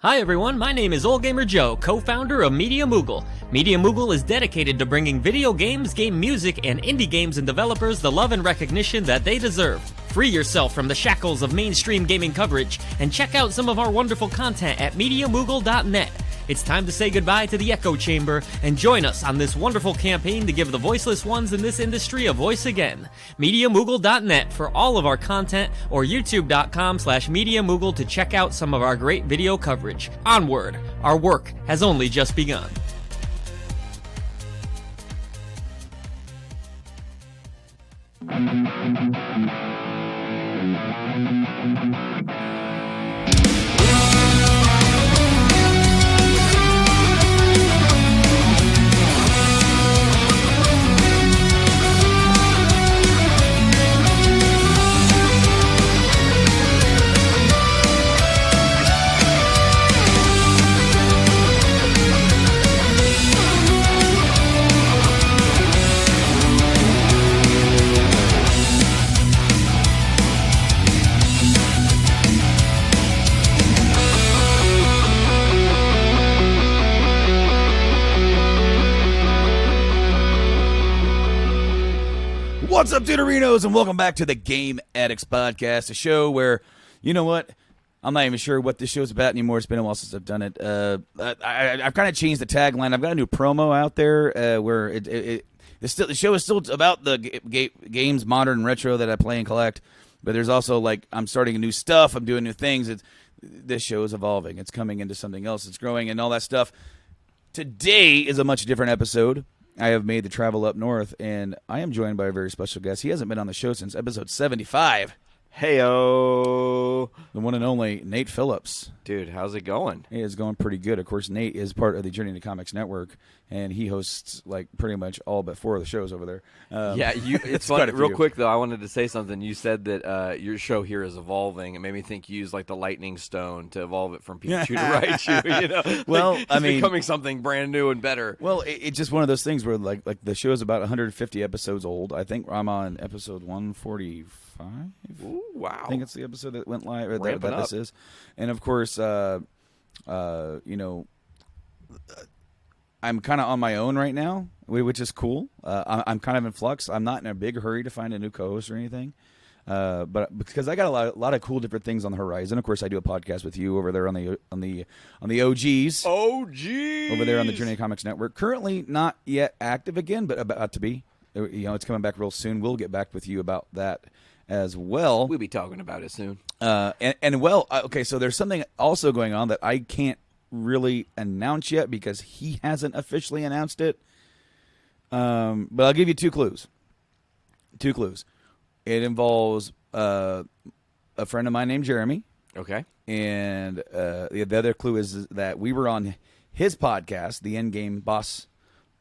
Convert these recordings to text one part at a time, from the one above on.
Hi everyone, my name is Old Gamer Joe, co-founder of Media Moogle. Media Moogle is dedicated to bringing video games, game music, and indie games and developers the love and recognition that they deserve. Free yourself from the shackles of mainstream gaming coverage and check out some of our wonderful content at MediaMoogle.net. It's time to say goodbye to the echo chamber and join us on this wonderful campaign to give the voiceless ones in this industry a voice again. MediaMoogle.net for all of our content, or YouTube.com/MediaMoogle to check out some of our great video coverage. Onward, our work has only just begun. What's up, Tudorinos, and welcome back to the Game Addicts podcast, a show where, you know what, I'm not even sure what this show's about anymore. It's been a while since I've done it. I've kind of changed the tagline. I've got a new promo out there where the show is still about the games, modern and retro, that I play and collect, but there's also, like, I'm starting new stuff, I'm doing new things. This show is evolving. It's coming into something else. It's growing and all that stuff. Today is a much different episode. I have made the travel up north, and I am joined by a very special guest. He hasn't been on the show since episode 75. Heyo. The one and only Nate Phillips. Dude, how's it going? It is going pretty good. Of course, Nate is part of the Journey to Comics Network, and he hosts, like, pretty much all but 4 of the shows over there. It's funny. Real quick, though, I wanted to say something. You said that your show here is evolving. It made me think you use, like, the lightning stone to evolve it from Pikachu to Raichu, you know? Well, like, I mean, becoming something brand new and better. Well, it's just one of those things where, like the show is about 150 episodes old. I think I'm on episode 145. Ooh, wow. I think it's the episode that went live, or Ramping that this is. And, of course, you know, I'm kind of on my own right now, which is cool. I'm kind of in flux. I'm not in a big hurry to find a new co-host or anything, but because I got a lot of cool different things on the horizon. Of course, I do a podcast with you over there on the OGs. Over there on the Journey to Comics Network. Currently not yet active again, but about to be. You know, it's coming back real soon. We'll get back with you about that as well. We'll be talking about it soon. Okay, so there's something also going on that I can't really announce yet because he hasn't officially announced it. But I'll give you 2 clues. 2 clues. It involves a friend of mine named Jeremy. Okay. And the other clue is that we were on his podcast, the Endgame Boss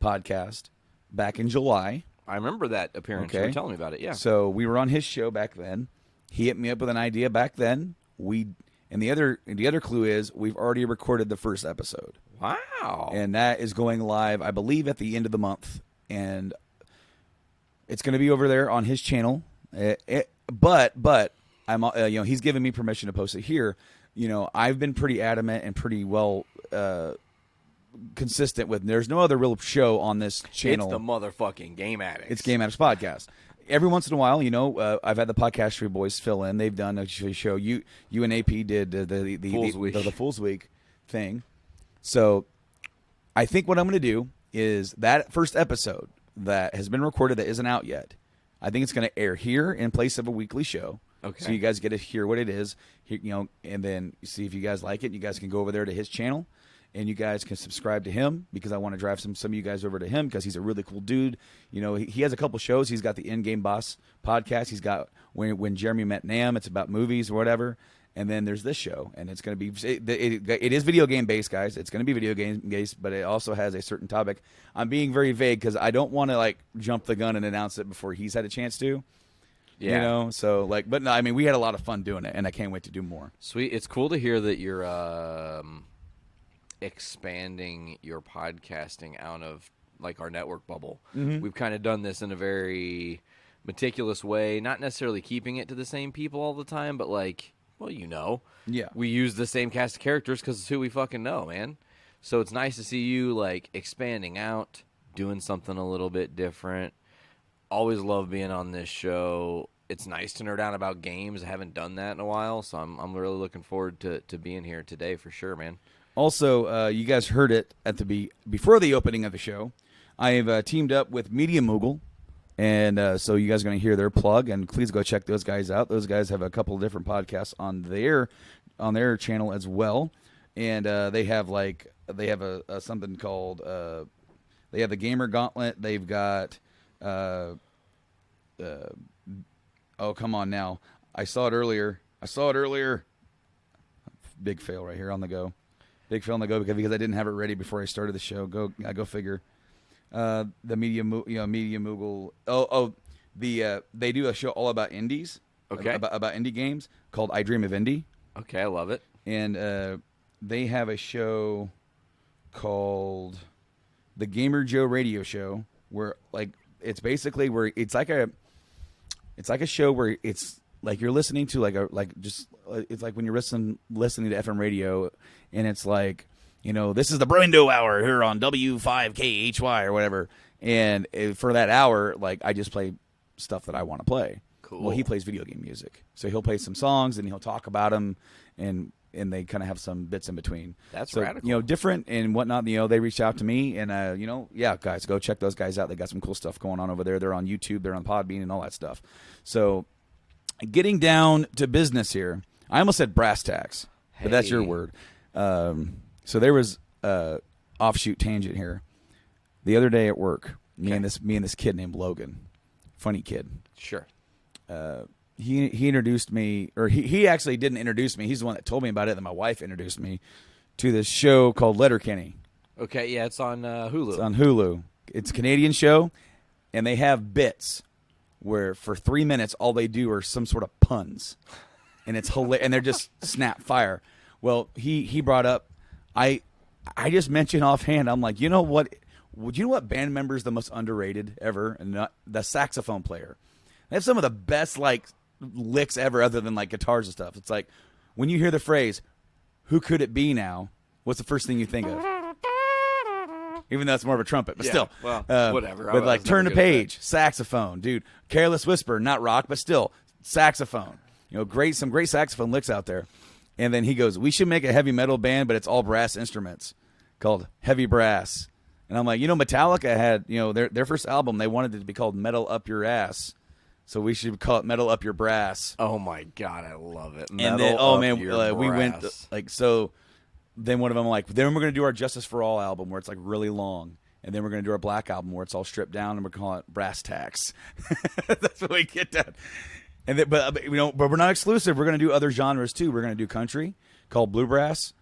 podcast, back in July. I remember that appearance. Okay. You were telling me about it, yeah. So we were on his show back then. He hit me up with an idea back then. And the other clue is we've already recorded the first episode. Wow. And that is going live, I believe, at the end of the month. And it's going to be over there on his channel. But I'm you know, he's given me permission to post it here. You know, I've been pretty adamant and pretty well consistent with there's no other real show on this channel. It's the motherfucking Game Addicts. It's Game Addicts podcast. Every once in a while, you know, I've had the Podcastry boys fill in. They've done a show. You and AP did the Fool's Week thing. So I think what I'm going to do is that first episode that has been recorded that isn't out yet, I think it's going to air here in place of a weekly show. Okay. So you guys get to hear what it is, you know, and then see if you guys like it. You guys can go over there to his channel. And you guys can subscribe to him because I want to drive some of you guys over to him because he's a really cool dude. You know, he has a couple shows. He's got the Endgame Boss podcast. He's got when Jeremy Met Nam. It's about movies or whatever. And then there's this show, and it's going to be it is video game based, guys. It's going to be video game based, but it also has a certain topic. I'm being very vague because I don't want to like jump the gun and announce it before he's had a chance to. Yeah. You know, so like, but no, I mean, we had a lot of fun doing it, and I can't wait to do more. Sweet. It's cool to hear that you're expanding your podcasting out of like our network bubble. Mm-hmm. We've kind of done this in a very meticulous way, not necessarily keeping it to the same people all the time, but like Well, you know. Yeah. We use the same cast of characters because it's who we fucking know, man. So it's nice to see you, like, expanding out, doing something a little bit different. Always love being on this show. It's nice to nerd out about games. I haven't done that in a while, so I'm really looking forward to being here today for sure, man. Also, you guys heard it at before the opening of the show. I have teamed up with Media Moogle, and so you guys are going to hear their plug, and please go check those guys out. Those guys have a couple of different podcasts on their channel as well, and they have a something called they have the Gamer Gauntlet. They've got oh, come on now. I saw it earlier. Big fail right here on the go. Big fail on the go because I didn't have it ready before I started the show. Go figure. The Media Moogle. They do a show all about indies. Okay. About indie games called I Dream of Indie. Okay, I love it. And they have a show called the Gamer Joe Radio Show, where like it's basically where it's like a show where it's like you're listening to it's like when you're listening to FM radio, and it's like, you know, this is the Brando hour here on W5KHY or whatever, and for that hour, like I just play stuff that I want to play. Cool. Well, he plays video game music, so he'll play some songs and he'll talk about them, and they kind of have some bits in between. That's radical. You know, different and whatnot. You know, they reached out to me, and guys, go check those guys out. They got some cool stuff going on over there. They're on YouTube, they're on Podbean, and all that stuff. So, getting down to business here, I almost said brass tacks, but that's your word. So there was offshoot tangent here. The other day at work, me and this kid named Logan, funny kid. Sure. He introduced me, or he actually didn't introduce me. He's the one that told me about it. Then my wife introduced me to this show called Letterkenny. Okay, yeah, it's on Hulu. It's on Hulu. It's a Canadian show, and they have bits where for 3 minutes all they do are some sort of puns, and it's hilarious, and they're just snap fire. Well, he brought up, I just mentioned offhand, I'm like, you know what band member is the most underrated ever? And the saxophone player. They have some of the best like licks ever, other than like guitars and stuff. It's like when you hear the phrase, "Who could it be now?" What's the first thing you think of? Even though it's more of a trumpet, but still, well, whatever. But like Turn the Page, saxophone, dude. Careless Whisper, not rock, but still saxophone. You know, some great saxophone licks out there. And then he goes, "We should make a heavy metal band, but it's all brass instruments, called Heavy Brass." And I'm like, you know, Metallica had, you know, their first album, they wanted it to be called Metal Up Your Ass. So we should call it Metal Up Your Brass. Oh my God, I love it. And then, we went like, so then one of them like, then we're going to do our Justice for All album where it's like really long. And then we're going to do our Black album where it's all stripped down, and we're calling it Brass Tacks. That's what we get down. And then, but we're not exclusive. We're going to do other genres too. We're going to do country called Bluebrass.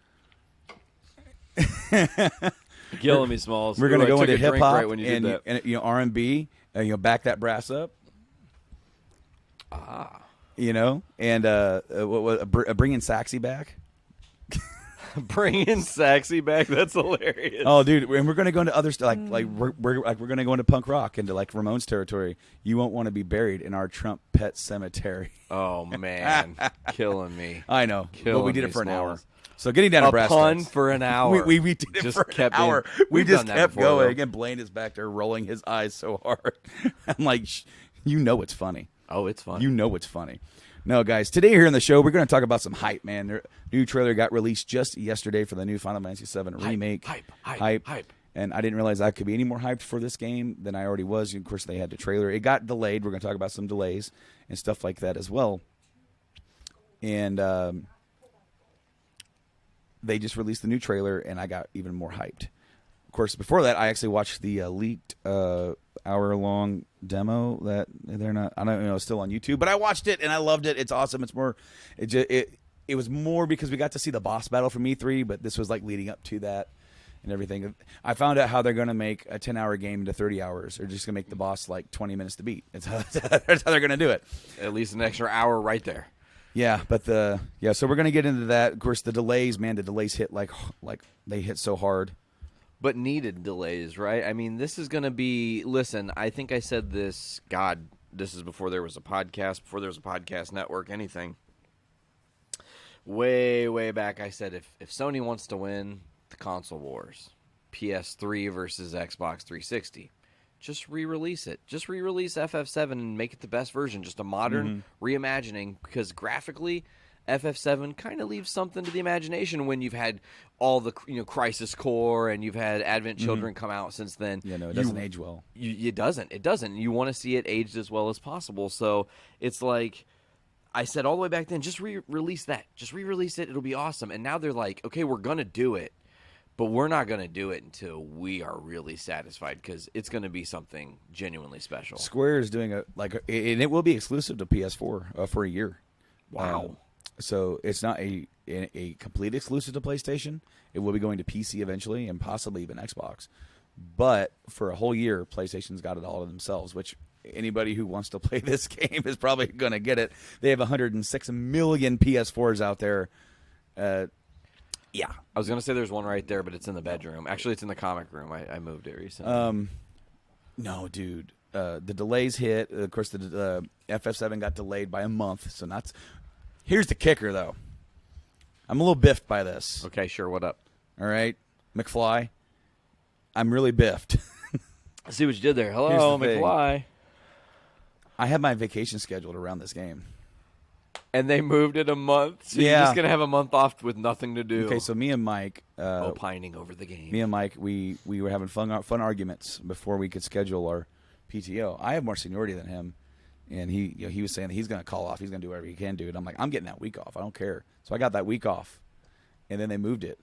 Killing me, Smalls. We're going to go into hip hop right and R&B, back that brass up. And bringing Saxy back. Bringing Saxy back. That's hilarious. Oh, dude, and we're going to go into other stuff. Like we're going to go into punk rock, into like Ramones territory. You won't want to be buried in our Trump pet cemetery. Oh man, killing me. I know, but we did it for an hour. Smalls. So getting down to brass pun tacks. for an hour. We did it just for kept an hour. We just kept before, going. though. And Blaine is back there rolling his eyes so hard. I'm like, you know it's funny. Oh, it's fun. You know it's funny. No, guys, today here on the show, we're going to talk about some hype, man. Their new trailer got released just yesterday for the new Final Fantasy VII Remake. Hype. And I didn't realize I could be any more hyped for this game than I already was. Of course, they had the trailer. It got delayed. We're going to talk about some delays and stuff like that as well. And they just released the new trailer, and I got even more hyped. Of course, before that, I actually watched the leaked hour-long demo that they're not. I don't know, still on YouTube, but I watched it and I loved it. It's awesome. It's more. It was more because we got to see the boss battle from E3, but this was like leading up to that and everything. I found out how they're going to make a 10-hour game into 30 hours. They're just going to make the boss like 20 minutes to beat. That's how they're going to do it. At least an extra hour right there. Yeah, but so we're going to get into that. Of course, the delays, man, the delays hit like they hit so hard. But needed delays, right? I mean, this is going to be, listen, I think I said this, God, this is before there was a podcast, before there was a podcast network, anything. way back, I said if Sony wants to win the console wars, PS3 versus Xbox 360, just re-release it. Just re-release FF7 and make it the best version. Just a modern reimagining, because graphically, FF7 kind of leaves something to the imagination when you've had all the Crisis Core and you've had Advent Children come out since then. Yeah, no, it doesn't age well. It doesn't. It doesn't. You want to see it aged as well as possible. So it's like I said all the way back then, just re-release that. Just re-release it. It'll be awesome. And now they're like, okay, we're going to do it, but we're not going to do it until we are really satisfied, because it's going to be something genuinely special. Square is doing and it will be exclusive to PS4 for a year. Wow. So it's not a complete exclusive to PlayStation. It will be going to PC eventually and possibly even Xbox. But for a whole year, PlayStation's got it all to themselves, which anybody who wants to play this game is probably going to get it. They have 106 million PS4s out there. Yeah. I was going to say there's one right there, but it's in the bedroom. Actually, it's in the comic room. I moved it recently. No, dude. The delays hit. Of course, the FF7 got delayed by a month, so that's... Here's the kicker, though. I'm a little biffed by this. Okay, sure. What up? All right, McFly. I'm really biffed. I see what you did there. Hello, McFly. I have my vacation scheduled around this game. And they moved it a month? So you're just going to have a month off with nothing to do. Okay, so me and Mike... opining over the game. Me and Mike, we were having fun arguments before we could schedule our PTO. I have more seniority than him. And he was saying that he's going to call off. He's going to do whatever he can do. And I'm like, I'm getting that week off. I don't care. So I got that week off. And then they moved it.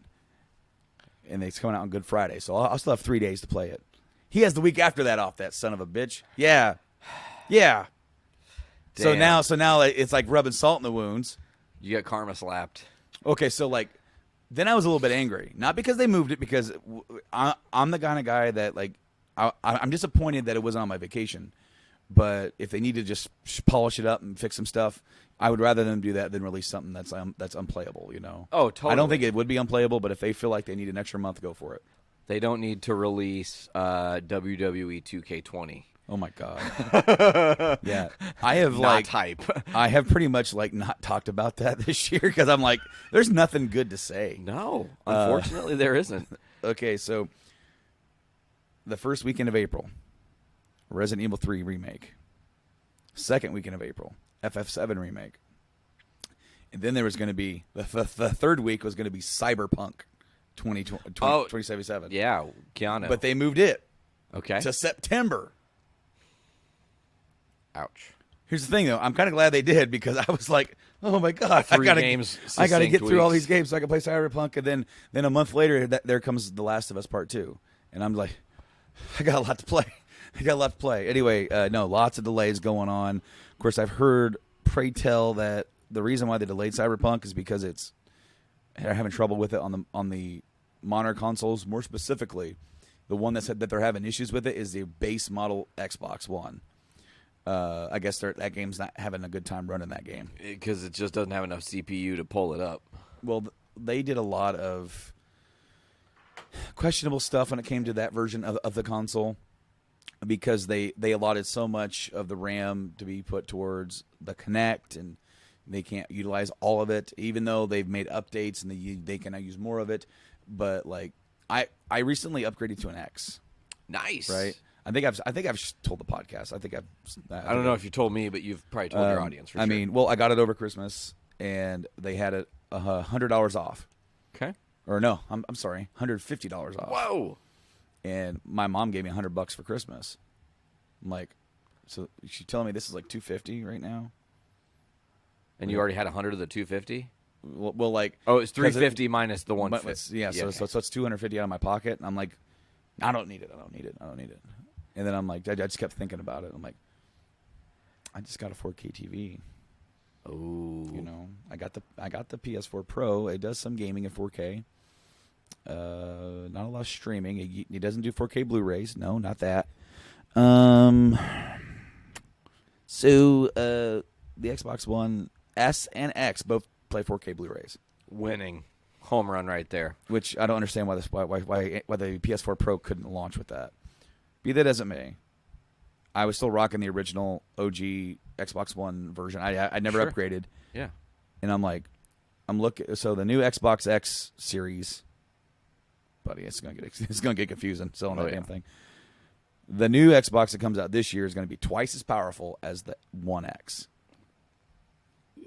And it's coming out on Good Friday. So I'll still have 3 days to play it. He has the week after that off, that son of a bitch. Yeah. Yeah. Damn. So now it's like rubbing salt in the wounds. You got karma slapped. Okay, so then I was a little bit angry. Not because they moved it, because I'm the kind of guy that I'm disappointed that it wasn't on my vacation. But if they need to just polish it up and fix some stuff, I would rather them do that than release something that's unplayable, Oh, totally. I don't think it would be unplayable, but if they feel like they need an extra month, go for it. They don't need to release WWE 2K20. Oh, my God. Yeah. I have, not hype. I have pretty much, not talked about that this year, because I'm like, there's nothing good to say. No. Unfortunately, there isn't. Okay, so the first weekend of April, Resident Evil 3 Remake. Second weekend of April, FF7 Remake. And then there was going to be, the third week was going to be Cyberpunk 2077. Yeah, Keanu. But they moved it to September. Ouch. Here's the thing, though. I'm kind of glad they did, because I was like, oh, my God. I got to get through all these games so I can play Cyberpunk. And then a month later, there comes The Last of Us Part 2. And I'm like, I got a lot to play. Anyway, no, lots of delays going on. Of course, I've heard, pray tell, that the reason why they delayed Cyberpunk is because they're having trouble with it on the modern consoles. More specifically, the one that said that they're having issues with it is the base model Xbox One. I guess that game's not having a good time running that game. Because it just doesn't have enough CPU to pull it up. Well, they did a lot of questionable stuff when it came to that version of the console, because they allotted so much of the RAM to be put towards the Kinect, and they can't utilize all of it, even though they've made updates and they can now use more of it. But I recently upgraded to an X. Nice, right? I think I've told the podcast. I don't know if you told me, but you've probably told your audience. For sure. I got it over Christmas, and they had it $100 off. Okay. Or no, I'm sorry, $150 off. Whoa. And my mom gave me $100 for Christmas. I'm like, so she's telling me this is like $250 right now. And you already had 100 of the 250. Well, it's 350 minus the 150. Yeah, so it's 250 out of my pocket, and I'm like, I don't need it. And then I'm like, I just kept thinking about it. I'm like, I just got a 4K TV. Oh, I got the PS4 Pro. It does some gaming in 4K. Not a lot of streaming. It doesn't do 4K Blu-rays. No, not that. So the Xbox One S and X both play 4K Blu-rays. Winning home run right there. Which I don't understand why the PS4 Pro couldn't launch with that. Be that as it may, I was still rocking the original OG Xbox One version. I never upgraded. Yeah. And I'm like, I'm looking. So the new Xbox X series, buddy, it's gonna get confusing selling that damn thing. The new Xbox that comes out this year is going to be twice as powerful as the One X.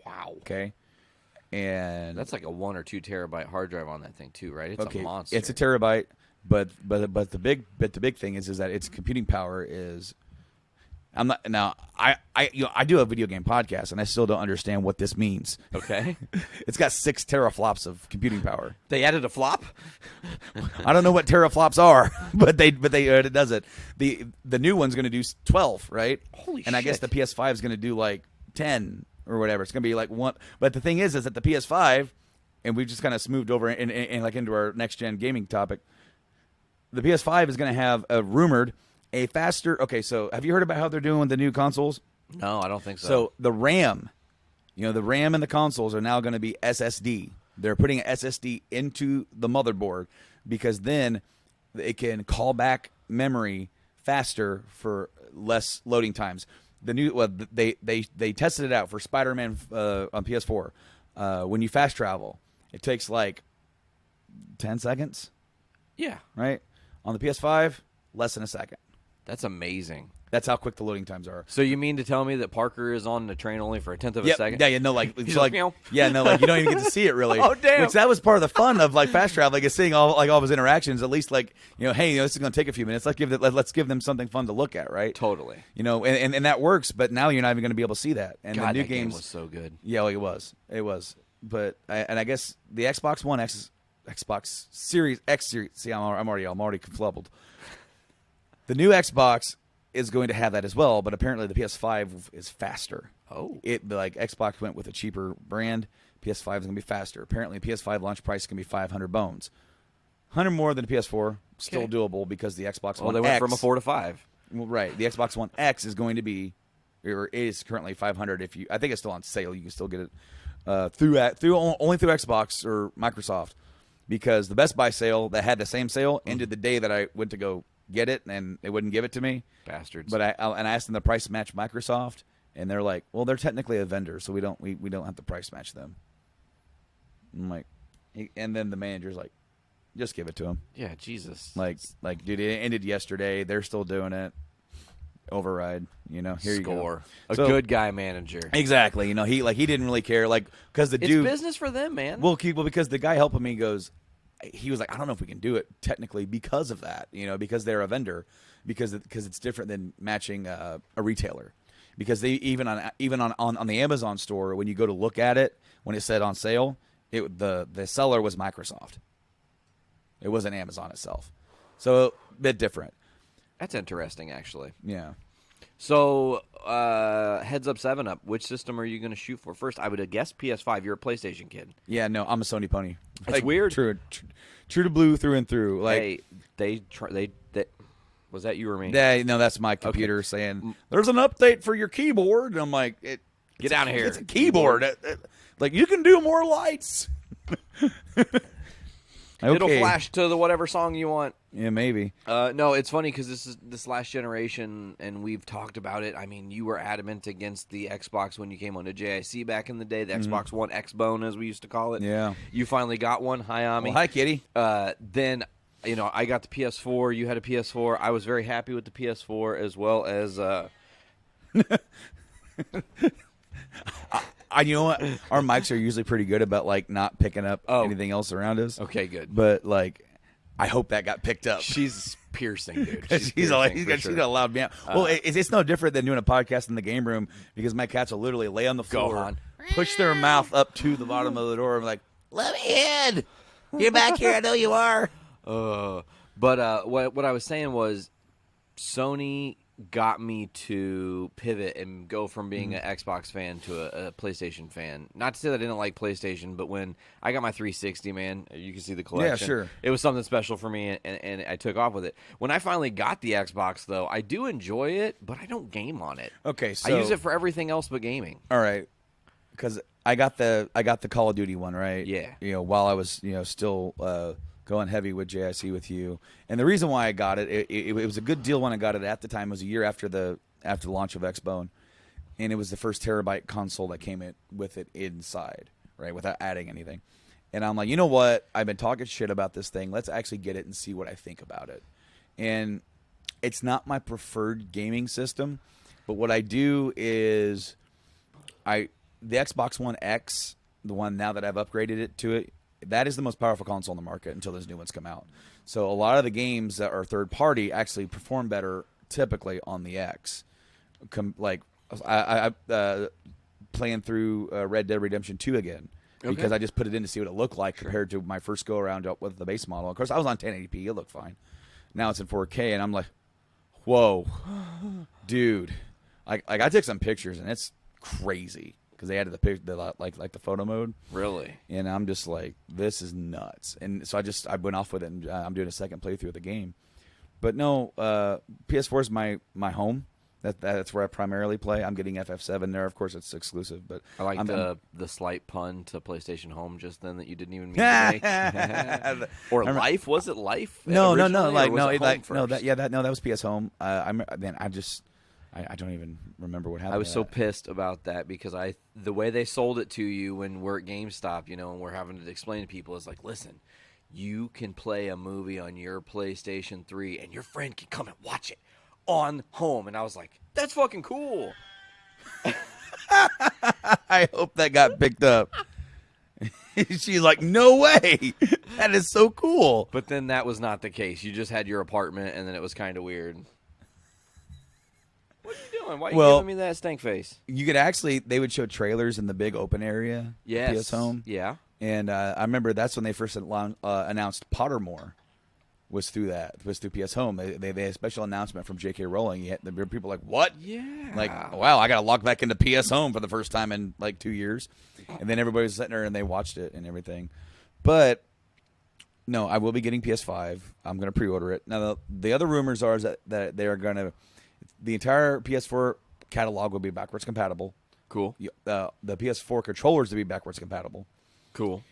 Wow. Okay. And that's like a 1 or 2 terabyte hard drive on that thing too, right? It's a monster. It's a terabyte, but the big thing is that its computing power is. I'm not now. I do a video game podcast, and I still don't understand what this means. Okay. It's got 6 teraflops of computing power. They added a flop. I don't know what teraflops are, but it does it. The new one's going to do 12, right? Holy shit! And I guess the PS5 is going to do like 10 or whatever. It's going to be like 1. But the thing is that the PS5, and we've just kind of smoothed over in like into our next gen gaming topic. The PS5 is going to have a faster. Okay, so have you heard about how they're doing with the new consoles? No, I don't think so. So the RAM, the RAM in the consoles are now going to be SSD. They're putting an SSD into the motherboard because then it can call back memory faster for less loading times. They tested it out for Spider-Man on PS4. When you fast travel, it takes like 10 seconds. Yeah. Right? On the PS5, less than a second. That's amazing. That's how quick the loading times are. So you mean to tell me that Parker is on the train only for a tenth of a second? Yeah, no, like He's like, meow. Yeah, no, like you don't even get to see it really. Oh damn! Which that was part of the fun of like fast travel, like seeing all of his interactions. At least like hey, this is going to take a few minutes. Let's give them something fun to look at, right? Totally. And that works. But now you're not even going to be able to see that. And God, the new that game games was so good. Yeah, well, it was. But I guess the Xbox One X, Xbox Series X series. See, I'm already conflubbled. The new Xbox is going to have that as well, but apparently the PS5 is faster. Oh. Xbox went with a cheaper brand. PS5 is going to be faster. Apparently PS5 launch price is going to be 500 bones. 100 more than the PS4, still doable because the Xbox One X. Well, they went from a 4 to 5. Well, right. The Xbox One X is going to be, or is currently 500 I think it's still on sale. You can still get it only through Xbox or Microsoft because the Best Buy sale that had the same sale ended the day that I went to go get it, and they wouldn't give it to me. Bastards. But I asked them the price match Microsoft, and they're like, "Well, they're technically a vendor, so we don't have to price match them." I'm like, and then the manager's like, "Just give it to them." Yeah, Jesus. Like, dude, it ended yesterday. They're still doing it. Override. Here you go. A good guy manager. Exactly. He didn't really care. Like, because the dude. It's business for them, man. Well, because the guy helping me goes. He was like, I don't know if we can do it technically because of that, because they're a vendor, because it's different than matching a retailer, because they even on the Amazon store when you go to look at it when it said on sale, the seller was Microsoft. It wasn't Amazon itself, so a bit different. That's interesting, actually. Yeah. So, Heads Up 7-Up, which system are you going to shoot for first? I would guess PS5. You're a PlayStation kid. Yeah, no, I'm a Sony pony. It's weird. True to blue through and through. Like, hey, they was that you or me? Yeah, no, that's my computer saying there's an update for your keyboard. And I'm like, get out of here. It's a keyboard. Like you can do more lights. Okay. It'll flash to the whatever song you want. Yeah, maybe. No, it's funny because this last generation, and we've talked about it. I mean, you were adamant against the Xbox when you came on to JIC back in the day, the Xbox One X-Bone, as we used to call it. Yeah. You finally got one. Hi, Ami. Well, hi, kitty. Then, I got the PS4. You had a PS4. I was very happy with the PS4 as well as... You know what? Our mics are usually pretty good about like not picking up anything else around us. Okay, good. But like, I hope that got picked up. She's piercing, dude. She's got a loud meow. Well, it's no different than doing a podcast in the game room because my cats will literally lay on the floor, push their mouth up to the bottom of the door, and be like, "Let me in. You're back here. I know you are." But what I was saying was, Sony got me to pivot and go from being an Xbox fan to a PlayStation fan. Not to say that I didn't like PlayStation, but when I got my 360, man, you can see the collection. Yeah, sure. It was something special for me, and I took off with it. When I finally got the Xbox, though, I do enjoy it, but I don't game on it. Okay, so I use it for everything else but gaming. All right, because I got the Call of Duty one, right? Yeah. While I was still going heavy with JIC with you, and the reason why I got it was a good deal when I got it at the time. It was a year after the launch of Xbone, and it was the first terabyte console that came with it inside, right, without adding anything. And I'm like, you know what? I've been talking shit about this thing. Let's actually get it and see what I think about it. And it's not my preferred gaming system, but what I do is the Xbox One X, the one now that I've upgraded it to it, that is the most powerful console on the market until those new ones come out. So a lot of the games that are third party actually perform better typically on the X. Like I playing through Red Dead Redemption 2 again. Because I just put it in to see what it looked like compared to my first go around with the base model. Of course, I was on 1080p; it looked fine. Now it's in 4K, and I'm like, "Whoa, dude!" I took some pictures, and it's crazy because they added the photo mode. Really? And I'm just like, "This is nuts!" And so I went off with it, and I'm doing a second playthrough of the game. But no, PS4 is my home. That's where I primarily play. I'm getting FF7 there. Of course, it's exclusive, but I like the slight pun to PlayStation Home just then that you didn't even mean to make. Or Life? Was it Life? No. That was PS Home. I don't even remember what happened. I was so pissed about that because the way they sold it to you when we're at GameStop, and we're having to explain to people is like, listen, you can play a movie on your PlayStation 3 and your friend can come and watch it on home. And I was like, that's fucking cool. I hope that got picked up. She's like, no way. That is so cool. But then that was not the case. You just had your apartment, and then it was kind of weird. What are you doing? Why are you giving me that stank face? You could they would show trailers in the big open area. Yes. PS Home. Yeah. And I remember that's when they first announced Pottermore. Was through PS Home. They had a special announcement from J.K. Rowling. People were like, what? Yeah. Like, wow, I got to log back into PS Home for the first time in like 2 years. And then everybody was sitting there and they watched it and everything. But, no, I will be getting PS5. I'm going to pre-order it. Now, the other rumors are that they're going to, the entire PS4 catalog will be backwards compatible. Cool. The PS4 controllers will be backwards compatible. Cool.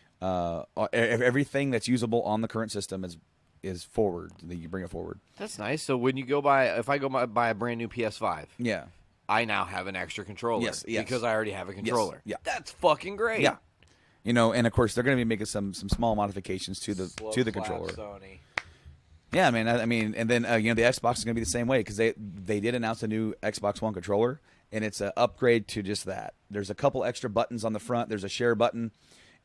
Everything that's usable on the current system is forward. You bring it forward. That's nice. So when you if I go buy a brand new PS5, yeah, I now have an extra controller. Yes. Because I already have a controller. Yes. Yeah, that's fucking great. Yeah, and of course they're going to be making some small modifications to the controller. Sony. Yeah, I mean, and then the Xbox is going to be the same way because they did announce a new Xbox One controller, and it's an upgrade to just that. There's a couple extra buttons on the front. There's a share button.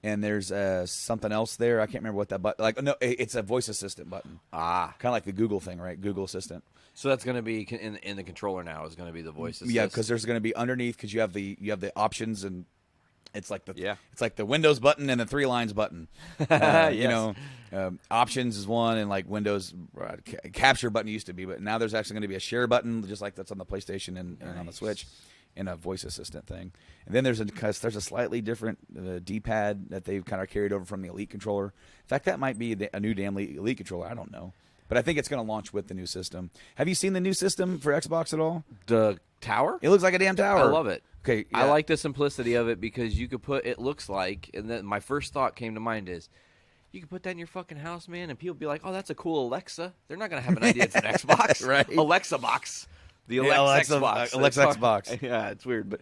And there's something else there. I can't remember what that button. No, it's a voice assistant button. Kind of like the Google thing, right? Google Assistant. So that's going to be in the controller now. Is going to be the voice assistant. Yeah, because there's going to be underneath because you have the options and it's like it's like the Windows button and the 3 lines button. Yes. Options is one and like Windows capture button used to be, but now there's actually going to be a share button just like that's on the PlayStation and on the Switch. In a voice assistant thing. And then there's a slightly different D-pad that they've kind of carried over from the Elite controller. In fact, that might be a new damn Elite controller. I don't know. But I think it's going to launch with the new system. Have you seen the new system for Xbox at all? The tower? It looks like a damn tower. I love it. Okay, yeah. I like the simplicity of it because you could it looks like, and then my first thought came to mind is, you can put that in your fucking house, man, and people be like, oh, that's a cool Alexa. They're not going to have an idea it's an Xbox. Right. Alexa box. The Alexa Xbox. Alexa Xbox. Yeah, it's weird, but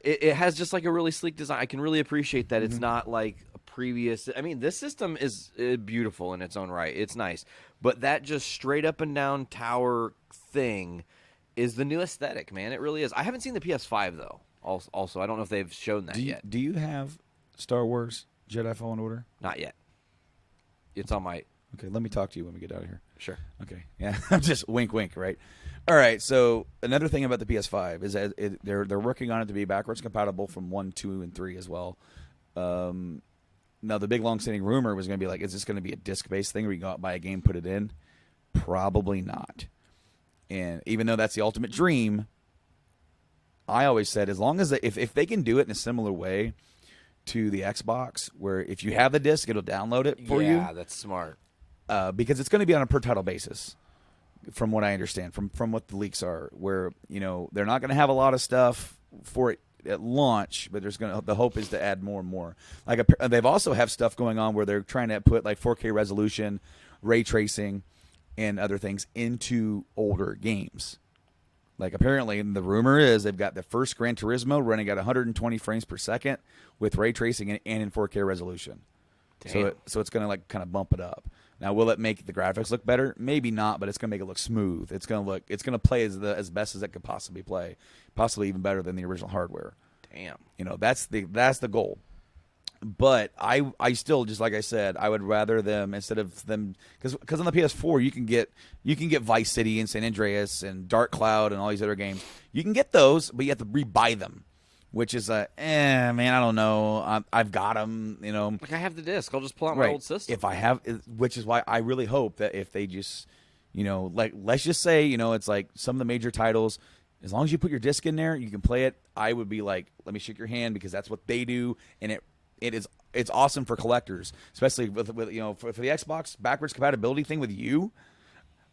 it has just like a really sleek design. I can really appreciate that. It's not like a previous. I mean, this system is beautiful in its own right. It's nice, but that just straight up and down tower thing is the new aesthetic, man. It really is. I haven't seen the PS5 though. Also, I don't know if they've shown that yet. Do you have Star Wars Jedi Fallen Order? Not yet. It's on my. Okay, let me talk to you when we get out of here. Sure. Okay. Yeah, just wink, wink, right? All right, so another thing about the PS5 is that they're working on it to be backwards compatible from 1, 2, and 3 as well. Now, the big, long-standing rumor was going to be like, is this going to be a disc-based thing where you go out, buy a game, put it in? Probably not. And even though that's the ultimate dream, I always said as long as if they can do it in a similar way to the Xbox, where if you have the disc, it'll download it for you. Yeah, that's smart. Because it's going to be on a per-title basis. From what I understand, from what the leaks are, where they're not going to have a lot of stuff for it at launch, but the hope is to add more and more. Like they've also have stuff going on where they're trying to put like 4K resolution, ray tracing, and other things into older games. Like, apparently, the rumor is they've got the first Gran Turismo running at 120 frames per second with ray tracing and in 4K resolution. Damn. So it's going to, like, kind of bump it up. Now, will it make the graphics look better? Maybe not, but it's going to make it look smooth. It's going to play as best as it could possibly play, possibly even better than the original hardware. Damn. You know, that's the goal. But I still, just like I said, I would rather them, instead of them, because on the PS4 you can get Vice City and San Andreas and Dark Cloud and all these other games. You can get those, but you have to rebuy them, which is man, I don't know. I've got them, you know. Like, I have the disc. I'll just pull out my old system. If I have, which is why I really hope that if they just, you know, like, let's just say, you know, it's like some of the major titles, as long as you put your disc in there, you can play it. I would be like, let me shake your hand, because that's what they do, and it's awesome for collectors, especially with you know, for the Xbox backwards compatibility thing with you.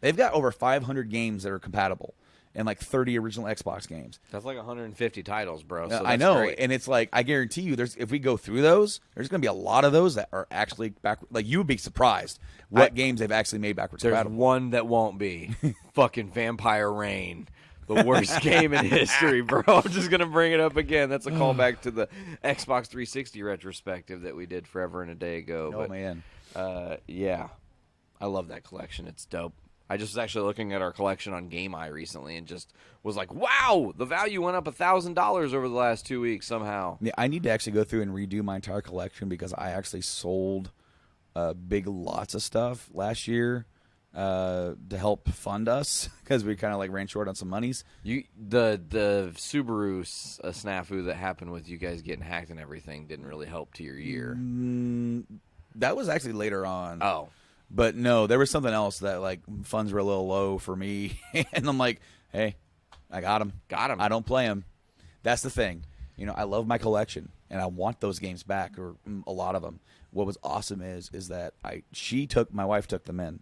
They've got over 500 games that are compatible and like 30 original Xbox games. That's like 150 titles, bro. So that's I know, great. and it's like, I guarantee you, if we go through those, there's going to be a lot of those that are actually like, you would be surprised what games they've actually made backwards There's compatible. one that won't be. Fucking Vampire Rain. The worst game in history, bro. I'm just going to bring it up again. That's a callback to the Xbox 360 retrospective that we did forever and a day ago. Oh, man. Yeah. I love that collection. It's dope. I just was actually looking at our collection on Game Eye recently and just was like, wow, the value went up $1,000 over the last 2 weeks somehow. Yeah, I need to actually go through and redo my entire collection, because I actually sold big lots of stuff last year to help fund us, because we kind of like ran short on some monies. The Subaru snafu that happened with you guys getting hacked and everything didn't really help to your year. That was actually later on. Oh. But no, there was something else that, like, funds were a little low for me. And I'm like, hey, I got them. Got 'em. I don't play them. That's the thing. You know, I love my collection, and I want those games back, or a lot of them. What was awesome is that my wife took them in.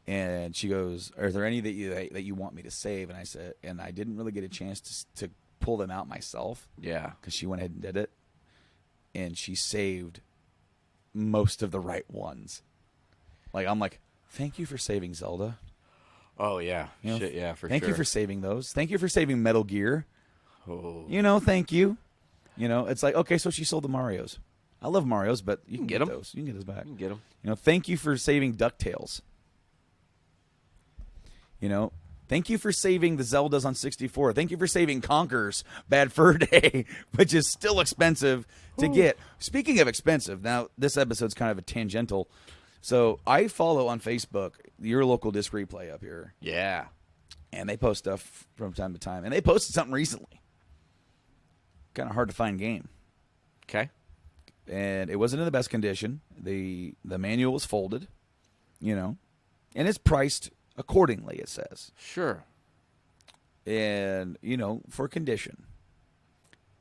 And she goes, "Are there any that you want me to save?" And I said, and I didn't really get a chance to pull them out myself. Yeah. Because she went ahead and did it. And she saved most of the right ones. Like, I'm like, thank you for saving Zelda. Oh, yeah. You know, Shit, yeah, for thank sure. you for saving those. Thank you for saving Metal Gear. Oh. You know, thank you. You know, it's like, okay, so she sold the Marios. I love Marios, but you can get get 'em. those. You can get those back. You can get them. You know, thank you for saving DuckTales. You know, thank you for saving the Zeldas on 64. Thank you for saving Conker's Bad Fur Day, which is still expensive to get. Speaking of expensive, now this episode's kind of a tangential. So I follow on Facebook your local disc replay up here. Yeah. And they post stuff from time to time. And they posted something recently. Kind of hard to find game. Okay. And it wasn't in the best condition. The manual was folded, you know, and it's priced accordingly, it says. Sure. And, you know, for condition.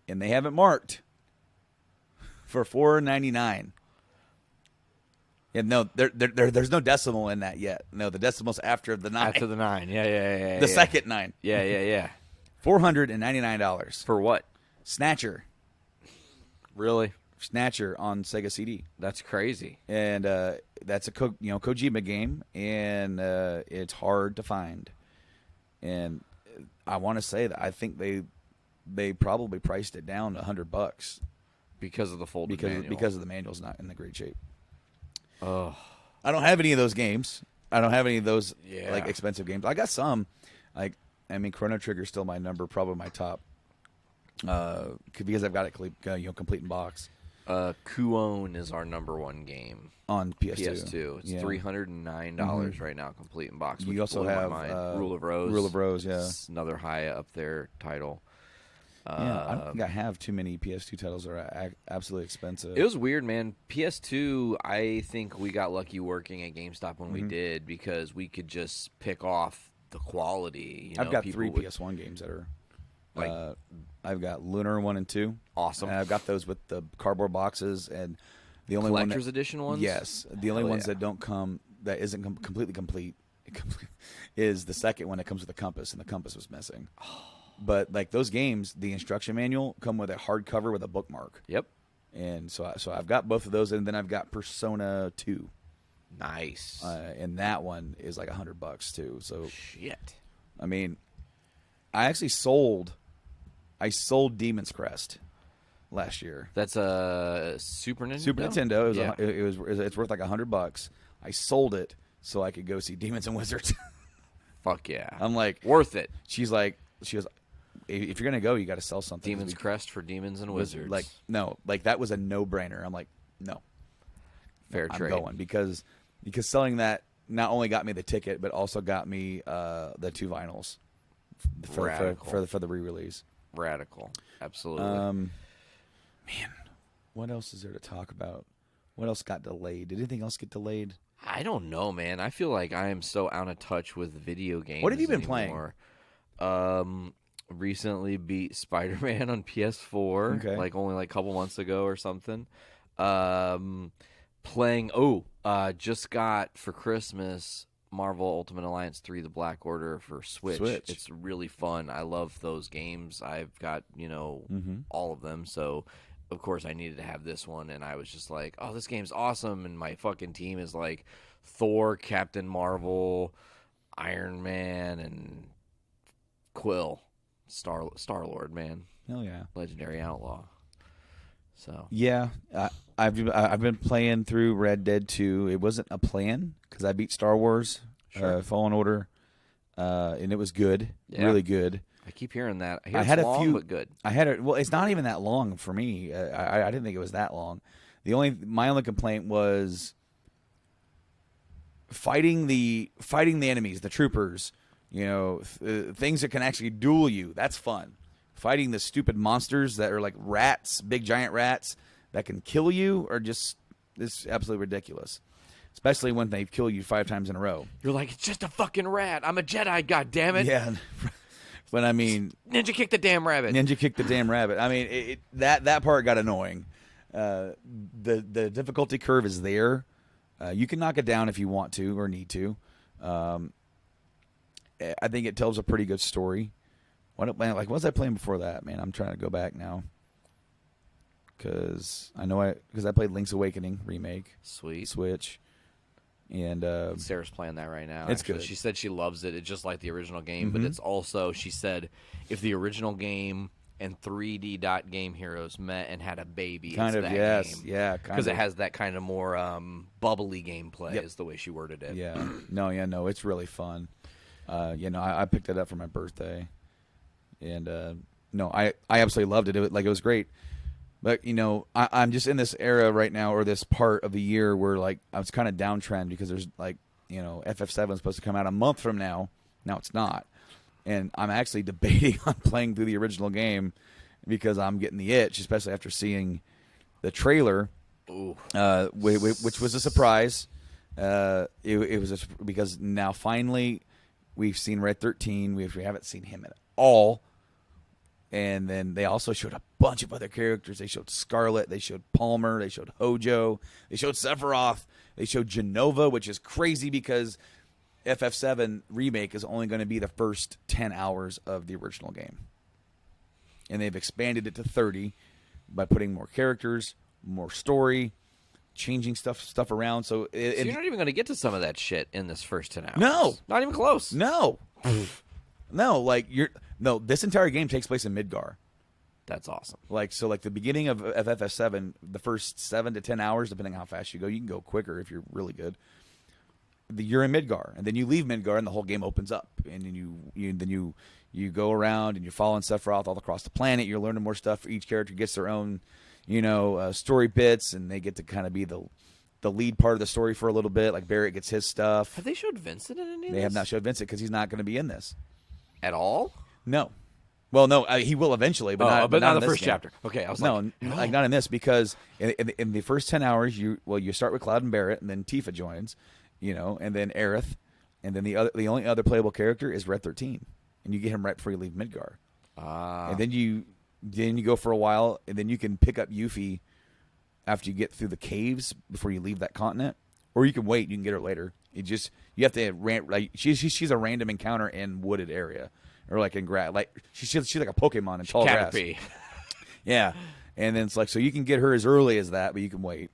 And they have it marked for $4.99. Yeah, no, there's no decimal in that yet. No, the decimal's after the 9. After the 9. Yeah. The second 9. Yeah. $499. For what? Snatcher. Really? Snatcher on Sega CD. That's crazy. And that's a Kojima game, and it's hard to find. And I want to say that I think they probably priced it down to $100 because of the folded manual. Because of the manual's not in the great shape. Oh, I don't have any of those games. I don't have any of those Yeah. expensive games. I got some. Chrono Trigger's still my number, probably my top. Because I've got it complete in box. Kuon is our number one game On PS2. PS2. It's Yeah. $309 right now, complete in box. Which You also blew my have mind. Rule of Rose. Rule of Rose, yeah. It's another high up there title. Yeah, I don't think I have too many PS2 titles that are absolutely expensive. It was weird, man. PS2, I think we got lucky working at GameStop when Mm-hmm. we did, because we could just pick off the quality. I've got 3 PS1 games that are I've got Lunar 1 and 2. Awesome. And I've got those with the cardboard boxes, and the only Collector's one edition ones? Yes, the only Hell ones yeah. that don't come, that isn't completely complete, is the second one that comes with a compass, and the compass was missing. But like those games, the instruction manual come with a hardcover with a bookmark. Yep. And so I've got both of those, and then I've got Persona 2. Nice. And that one is like $100 too. So Shit. I mean, I actually sold Demon's Crest last year. That's a Super Nintendo. Super Nintendo. It's worth like $100. I sold it so I could go see Demons and Wizards. Fuck yeah! I'm like, worth it. She goes, if you're gonna go, you got to sell something. Demon's Crest for Demons and Wizards. Like, no, like that was a no-brainer. I'm like, no, fair trade. I'm going because selling that not only got me the ticket, but also got me the 2 vinyls for the re-release. Radical, absolutely. Man, what else is there to talk about? What else got delayed? Did anything else get delayed? I don't know, man. I feel like I am so out of touch with video games. What have you been playing? Recently beat Spider-Man on PS4, okay. only a couple months ago or something. Just got for Christmas Marvel Ultimate Alliance 3: The Black Order for Switch. It's really fun. I love those games. I've got, all of them, so of course I needed to have this one, and I was just like, oh, this game's awesome, and my fucking team is like Thor, Captain Marvel, Iron Man, and Quill, Star-Lord, man. Hell yeah. Legendary Outlaw. So yeah, I've been playing through Red Dead 2. It wasn't a plan because I beat Star Wars Fallen Order, and it was good, really good. I keep hearing that. I had long, a few, but good. Well, it's not even that long for me. I didn't think it was that long. My only complaint was fighting the enemies, the troopers. Things that can actually duel you. That's fun. Fighting the stupid monsters that are like rats, big giant rats that can kill you, it's absolutely ridiculous. Especially when they kill you 5 times in a row. You're like, it's just a fucking rat. I'm a Jedi, goddammit. Yeah. But I mean, Ninja kick the damn rabbit. I mean, that part got annoying. The difficulty curve is there. You can knock it down if you want to or need to. I think it tells a pretty good story. What was I playing before that, man? I'm trying to go back now because I played Link's Awakening remake, sweet Switch, and Sarah's playing that right now. It's good. She said she loves it. It's just like the original game, but it's also, she said, if the original game and 3D Dot Game Heroes met and had a baby, kind of, yes, game. Yeah, because it has that kind of more bubbly gameplay, is the way she worded it. Yeah, no, it's really fun. I picked it up for my birthday. And I absolutely loved it. It was great. But I'm just in this era right now, or this part of the year where I was kind of downtrend because there's FF7 is supposed to come out a month from now. Now it's not, and I'm actually debating on playing through the original game because I'm getting the itch, especially after seeing the trailer, which was a surprise. It was because now finally we've seen Red 13. We haven't seen him at all. And then they also showed a bunch of other characters. They showed Scarlet. They showed Palmer. They showed Hojo. They showed Sephiroth. They showed Genova, which is crazy because FF7 Remake is only going to be the first 10 hours of the original game. And they've expanded it to 30 by putting more characters, more story, changing stuff around. So you're not even going to get to some of that shit in this first 10 hours. No. Not even close. No. No, this entire game takes place in Midgar. That's awesome. The beginning of FF7, the first 7 to 10 hours, depending on how fast you can go quicker if you're really good. You're in Midgar, and then you leave Midgar, and the whole game opens up, and then you go around and you're following Sephiroth all across the planet. You're learning more stuff. Each character gets their own, story bits, and they get to kind of be the lead part of the story for a little bit. Like Barrett gets his stuff. Have they showed Vincent in any of this? They have not showed Vincent because he's not going to be in this at all. No. Well, no, he will eventually, but not in the the first game. chapter. Okay, I was not in this because in the first 10 hours, you start with Cloud and Barrett, and then Tifa joins, and then Aerith, and then the only other playable character is Red 13, and you get him right before you leave Midgar. And then you go for a while, and then you can pick up Yuffie after you get through the caves before you leave that continent, or you can wait. You can get her later. You have to she's a random encounter in wooded area. Or in grass, she's like a Pokemon in tall grass. Yeah, and then it's so you can get her as early as that, but you can wait.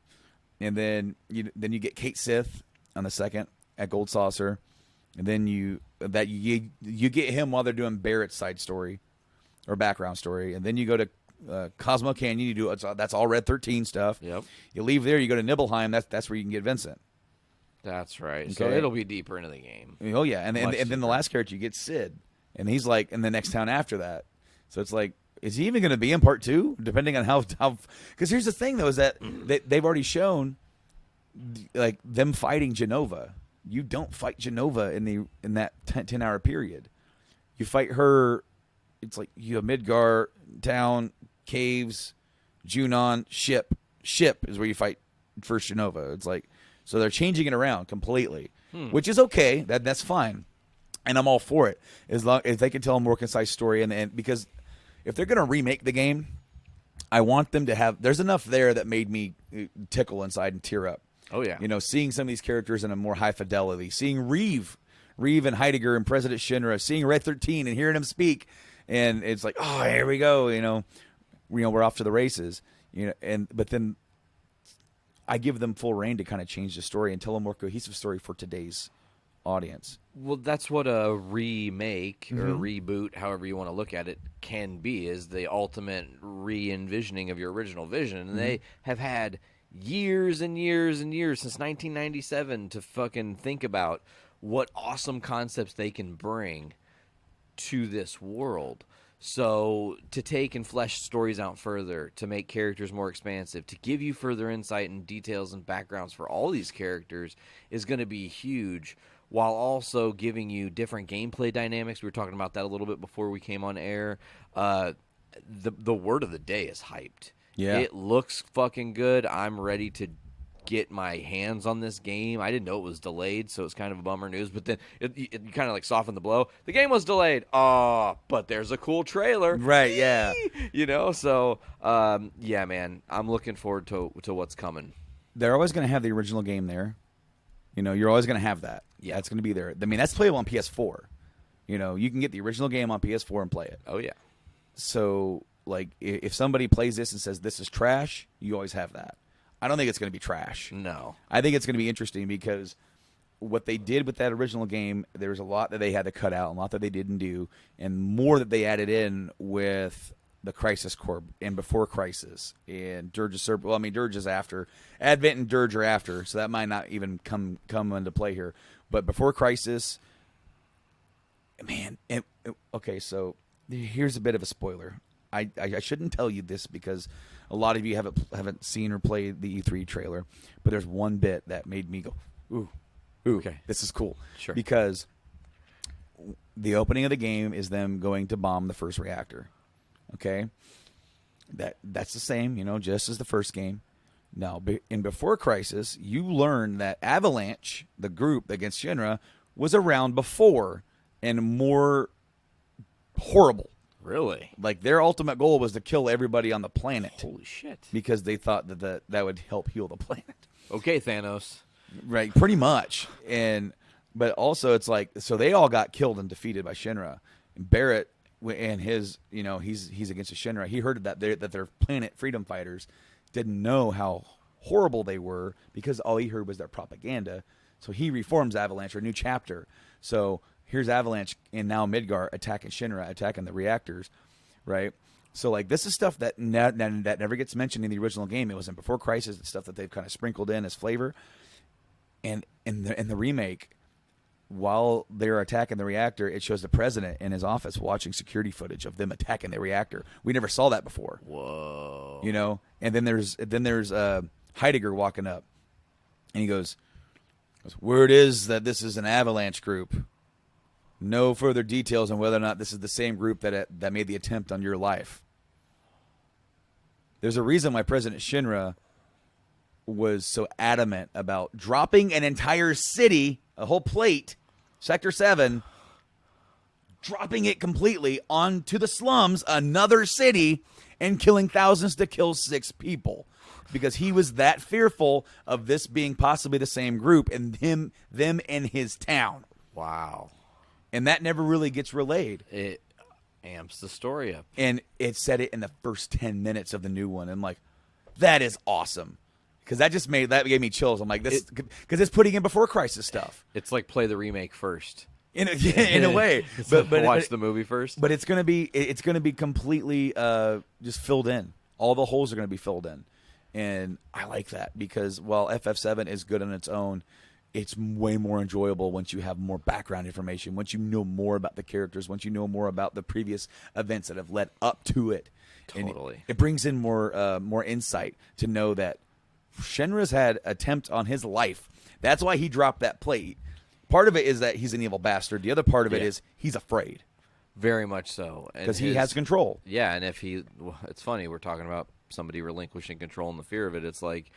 And then you get Kate Sith on the second at Gold Saucer, and then you get him while they're doing Barrett's side story or background story, and then you go to Cosmo Canyon. You do that's all Red 13 stuff. Yep. You leave there, you go to Nibelheim. That's where you can get Vincent. That's right. Okay. So it'll be deeper into the game. Oh yeah, and then the last character you get Sid, and he's like in the next town after that. So it's like, is he even going to be in part 2? Depending on how. Because here's the thing though, is that they've already shown like them fighting Genova. You don't fight Genova in that 10-hour period. You fight her. It's like you have Midgar, town, caves, Junon, ship. Ship is where you fight first Genova. It's like, so they're changing it around completely, which is okay. That's fine, and I'm all for it as long as they can tell a more concise story. And because if they're going to remake the game, I want them to have. There's enough there that made me tickle inside and tear up. Oh yeah, seeing some of these characters in a more high fidelity, seeing Reeve and Heidegger and President Shinra, seeing Red 13 and hearing him speak. And it's like, oh, here we go. We're off to the races. But then I give them full reign to kind of change the story and tell a more cohesive story for today's audience. Well, that's what a remake or a reboot, however you want to look at it, can be, is the ultimate re-envisioning of your original vision. And they have had years and years and years, since 1997, to fucking think about what awesome concepts they can bring to this world. So to take and flesh stories out further, to make characters more expansive, to give you further insight and details and backgrounds for all these characters is going to be huge, while also giving you different gameplay dynamics. We were talking about that a little bit before we came on air. The word of the day is hyped. Yeah. It looks fucking good. I'm ready to get my hands on this game. I didn't know it was delayed, so it's kind of a bummer news. But then it kind of like softened the blow. The game was delayed. But there's a cool trailer. Right, yeah. So, yeah, man. I'm looking forward to what's coming. They're always going to have the original game there. You're always going to have that. Yeah. That's going to be there. I mean, that's playable on PS4. You can get the original game on PS4 and play it. Oh, yeah. So, like, if somebody plays this and says this is trash, you always have that. I don't think it's going to be trash. No. I think it's going to be interesting because what they did with that original game, there was a lot that they had to cut out, a lot that they didn't do, and more that they added in with the Crisis Core and Before Crisis and Dirge of Serpent. Well, I mean, Dirge is after. Advent and Dirge are after, so that might not even come into play here. But Before Crisis, man, okay, so here's a bit of a spoiler. I shouldn't tell you this because a lot of you haven't seen or played the E3 trailer, but there's one bit that made me go, ooh, okay, this is cool. Sure. Because the opening of the game is them going to bomb the first reactor. Okay? That's the same, just as the first game. Now, in Before Crisis, you learn that Avalanche, the group against Shinra, was around before and more horrible. Really? Like, their ultimate goal was to kill everybody on the planet. Holy shit. Because they thought that would help heal the planet. Okay, Thanos. Right, pretty much. But also it's like, so they all got killed and defeated by Shinra. And Barrett and his, he's against the Shinra. He heard that their planet freedom fighters didn't know how horrible they were because all he heard was their propaganda. So he reforms Avalanche, or a new chapter. So here's Avalanche and now Midgar attacking Shinra, attacking the reactors, right? So, like, this is stuff that never gets mentioned in the original game. It was in Before Crisis. It's stuff that they've kind of sprinkled in as flavor. And in the remake, while they're attacking the reactor, it shows the president in his office watching security footage of them attacking the reactor. We never saw that before. Whoa. And then there's Heidegger walking up, and he goes, "Word is that this is an Avalanche group. No further details on whether or not this is the same group that made the attempt on your life." There's a reason why President Shinra was so adamant about dropping an entire city, a whole plate, Sector 7, dropping it completely onto the slums, another city, and killing thousands to kill 6 people. Because he was that fearful of this being possibly the same group and them in his town. Wow. And that never really gets relayed. It amps the story up. And it said it in the first 10 minutes of the new one. And, like, that is awesome. because that gave me chills. I'm like, this because it's putting in before Crisis stuff. It's like play the remake first. In a way, but watch the movie first. But it's gonna be completely just filled in. All the holes are gonna be filled in, and I like that because while FF7 is good on its own, it's way more enjoyable once you have more background information, once you know more about the characters, once you know more about the previous events that have led up to it. Totally, and it brings in more insight to know that Shinra's had attempt on his life. That's why he dropped that plate. Part of it is that he's an evil bastard. The other part of it is he's afraid. Very much so. Because he has control. Yeah, and it's funny, we're talking about somebody relinquishing control and the fear of it. It's like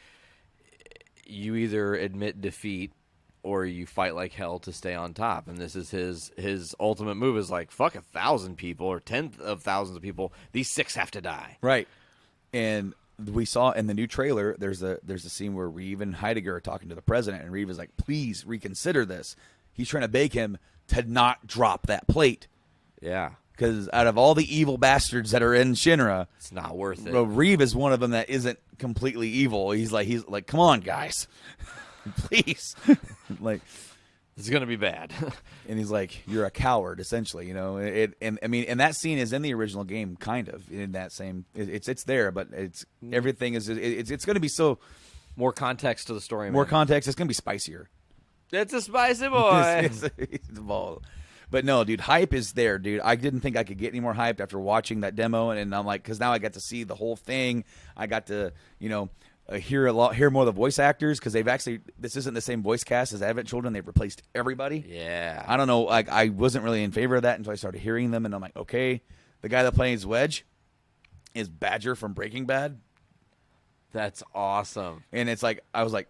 you either admit defeat or you fight like hell to stay on top. And this is his ultimate move is like, fuck 1,000 people or 10 of thousands of people. These 6 have to die. Right. And we saw in the new trailer, there's a scene where Reeve and Heidegger are talking to the president, and Reeve is like, please reconsider this. He's trying to beg him to not drop that plate. Yeah. Because out of all the evil bastards that are in Shinra, it's not worth it. Reeve is one of them that isn't completely evil. He's like, come on, guys. Please. Like, it's going to be bad. And he's like, you're a coward, essentially, you know. And that scene is in the original game, kind of in that same. It's there, but everything is. It's going to be so more context to the story. More context. It's going to be spicier. It's a spicy boy. it's a ball. But no, dude, hype is there, dude. I didn't think I could get any more hyped after watching that demo, and I'm like, because now I got to see the whole thing. I got to, hear more of the voice actors because this isn't the same voice cast as Advent Children. They've replaced everybody. Yeah. I don't know. Like, I wasn't really in favor of that until I started hearing them, and I'm like, okay, the guy that plays Wedge is Badger from Breaking Bad. That's awesome. And it's like, I was like,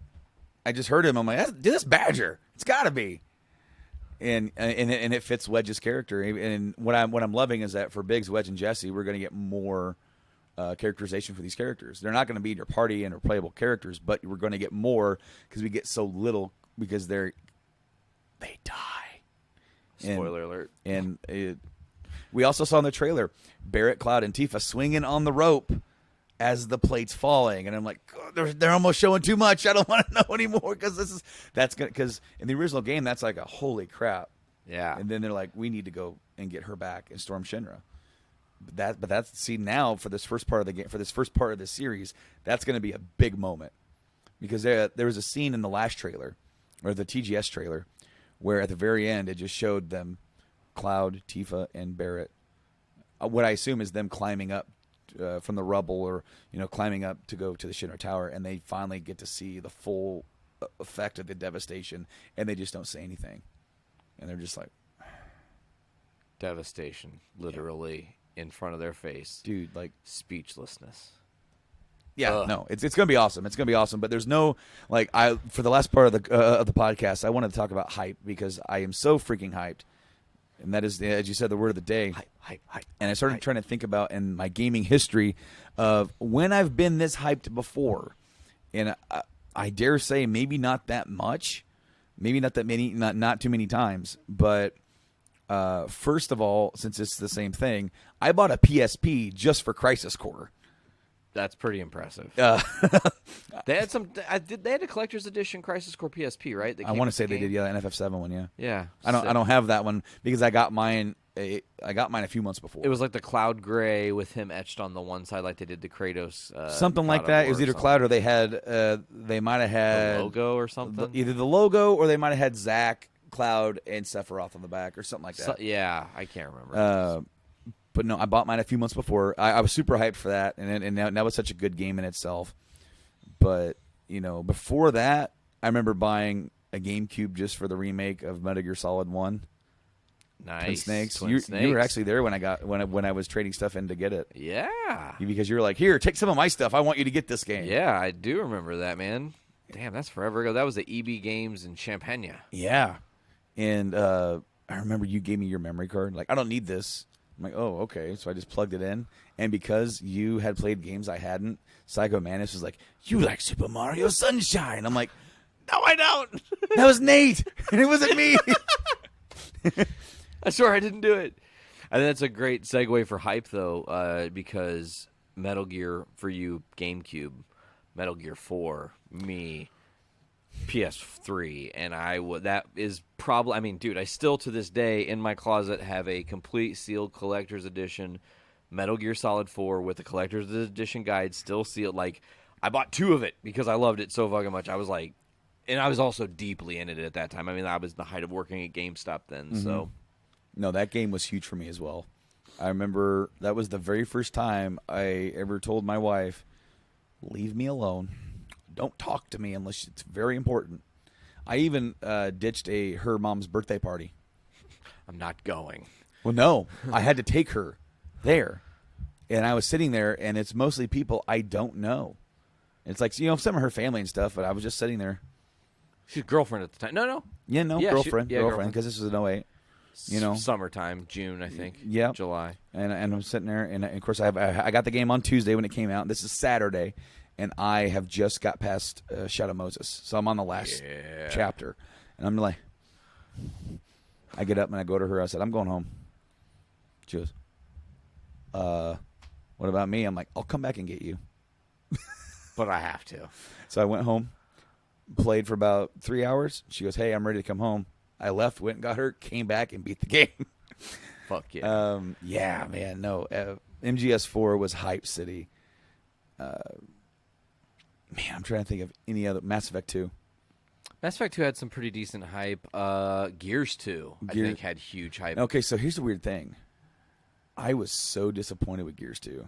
I just heard him. I'm like, that's Badger. It's got to be. And it fits Wedge's character. And what I'm loving is that for Biggs, Wedge, and Jesse, we're going to get more characterization for these characters. They're not going to be in your party and are playable characters, but we're going to get more because we get so little because they die. Spoiler alert. And we also saw in the trailer Barrett, Cloud, and Tifa swinging on the rope as the plate's falling, and I'm like, they're almost showing too much. I don't want to know anymore because in the original game that's like a holy crap. Yeah. And then they're like, we need to go and get her back and storm Shinra. But that's see now for this first part of the game, for this first part of the series, that's going to be a big moment because there was a scene in the last trailer or the TGS trailer where at the very end it just showed them, Cloud, Tifa, and Barrett. What I assume is them climbing up from the rubble or climbing up to go to the Shinra Tower, and they finally get to see the full effect of the devastation, and they just don't say anything, and they're just like devastation literally in front of their face, dude, like speechlessness. No, it's gonna be awesome. It's gonna be awesome, but there's no for the last part of the podcast, I wanted to talk about hype because I am so freaking hyped. And that is, as you said, the word of the day. Hype. And I started trying to think about in my gaming history of when I've been this hyped before. And I dare say maybe not that much. Maybe not that many, not too many times. But first of all, since it's the same thing, I bought a PSP just for Crisis Core. That's pretty impressive. They had they had a collector's edition Crisis Core PSP, right? I want to say they did, yeah, an FF7 one, yeah. Yeah. I don't have that one because I got mine. I got mine a few months before. It was like the cloud gray with him etched on the one side, like they did the Kratos. Something like that. It was either cloud or they had. They might have had the logo or something. Either the logo or they might have had Zack, Cloud, and Sephiroth on the back or something like that. Yeah, I can't remember. But no, I bought mine a few months before. I was super hyped for that, and now it's such a good game in itself. But before that, I remember buying a GameCube just for the remake of Metal Gear Solid 1. Nice. Twin Snakes. Twin Snakes. You were actually there when I was trading stuff in to get it. Yeah. Because you were like, here, take some of my stuff. I want you to get this game. Yeah, I do remember that, man. Damn, that's forever ago. That was the EB Games in Champagne. Yeah. And I remember you gave me your memory card. Like, I don't need this. I'm like, oh, okay. So I just plugged it in. And because you had played games I hadn't, Psycho Manus was like, you like Super Mario Sunshine. I'm like, no, I don't. That was Nate. And it wasn't me. I swear I didn't do it. I think that's a great segue for hype, though, because Metal Gear, for you, GameCube, Metal Gear 4, me PS3, and that is probably, I mean, dude, I still to this day in my closet have a complete sealed collector's edition Metal Gear Solid 4 with the collector's edition guide still sealed. Like, I bought 2 of it because I loved it so fucking much. I was like, and I was also deeply into it at that time. I mean, I was the height of working at GameStop then, so. No, that game was huge for me as well. I remember that was the very first time I ever told my wife, leave me alone. Don't talk to me unless it's very important. I even ditched her mom's birthday party. I'm not going. Well, no. I had to take her there. And I was sitting there, and it's mostly people I don't know. It's like, some of her family and stuff, but I was just sitting there. She's girlfriend at the time. No. Yeah, no, Yeah, girlfriend, girlfriend. because this was in 08. Summertime, June, I think. Yeah, July. And I'm sitting there, and of course I got the game on Tuesday when it came out. This is Saturday, and I have just got past Shadow Moses, so I'm on the last chapter, and I'm like, I get up and I go to her. I said, I'm going home. She goes, what about me? I'm like, I'll come back and get you. But I have to. So I went home, played for about 3 hours. She goes, hey, I'm ready to come home. I left, went and got her, came back, and beat the game. Fuck yeah. Yeah, man, no. MGS4 was hype city. Man, I'm trying to think of any other. Mass Effect 2. Mass Effect 2 had some pretty decent hype. Gears 2, I think, had huge hype. Okay, so here's the weird thing. I was so disappointed with Gears 2.